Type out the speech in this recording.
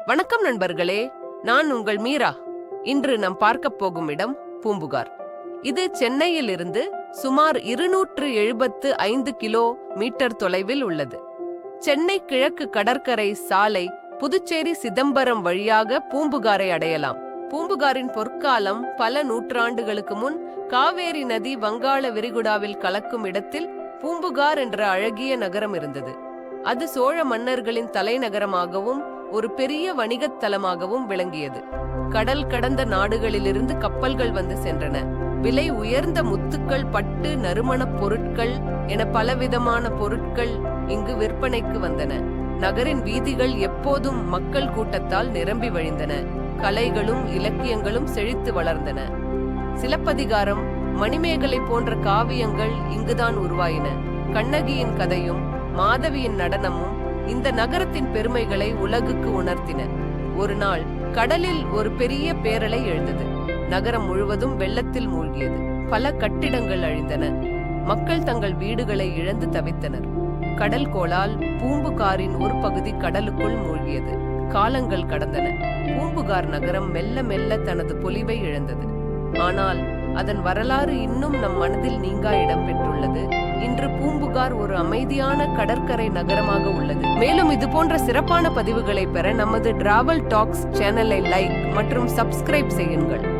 வணக்கம் நண்பர்களே, நான் உங்கள் மீரா. இன்று நாம் பார்க்க போகும் இடம் பூம்புகார். இது சென்னையில் இருந்து சுமார் 275 கிலோமீட்டர் தொலைவில் உள்ளது. சென்னை கிழக்கு கடற்கரை சாலை புதுச்சேரி சிதம்பரம் வழியாக பூம்புகாரை அடையலாம். பூம்புகாரின் பொற்காலம் பல நூற்றாண்டுகளுக்கு முன் காவேரி நதி வங்காள விரிகுடாவில் கலக்கும் இடத்தில் பூம்புகார் என்ற அழகிய நகரம் இருந்தது. அது சோழ மன்னர்களின் தலைநகரமாகவும் ஒரு பெரிய வணிகத் தலமாகவும் விளங்கியது. கடல் கடந்த நாடுகளிலிருந்து கப்பல்கள் வந்து சென்றன. விலை உயர்ந்த முத்துக்கள், பட்டு, நறுமணப் பொருட்கள் என பலவிதமான பொருட்கள் இங்கு விற்பனைக்கு வந்தன. நகரின் வீதிகள் எப்போதும் மக்கள் கூட்டத்தால் நிரம்பி வழிந்தன. கலைகளும் இலக்கியங்களும் செழித்து வளர்ந்தன. சிலப்பதிகாரம், மணிமேகலை போன்ற காவியங்கள் இங்குதான் உருவாயின. கண்ணகியின் கதையும் மாதவியின் நடனமும் இந்த நகரத்தின் பெருமைகளை உலகுக்கு உணர்த்தின. ஒரு நாள் கடலில் ஒரு பெரிய பேரலை எழுந்தது. நகரம் முழுவதும் வெள்ளத்தில் மூழ்கியது. பல கட்டிடங்கள் அழிந்தன. மக்கள் தங்கள் வீடுகளை இழந்து தவித்தனர். கடல் கோளால் பூம்புகாரின் ஒரு பகுதி கடலுக்குள் மூழ்கியது. காலங்கள் கடந்தன. பூம்புகார் நகரம் மெல்ல மெல்ல தனது பொலிவை இழந்தது. ஆனால் அதன் வரலாறு இன்னும் நம் மனதில் நீங்கா இடம் பெற்றுள்ளது. இன்று பூம்புகார் ஒரு அமைதியான கடற்கரை நகரமாக உள்ளது. மேலும் இது போன்ற சிறப்பான பதிவுகளை பெற நமது டிராவல் டாக்ஸ் சேனலை லைக் மற்றும் சப்ஸ்கிரைப் செய்யுங்கள்.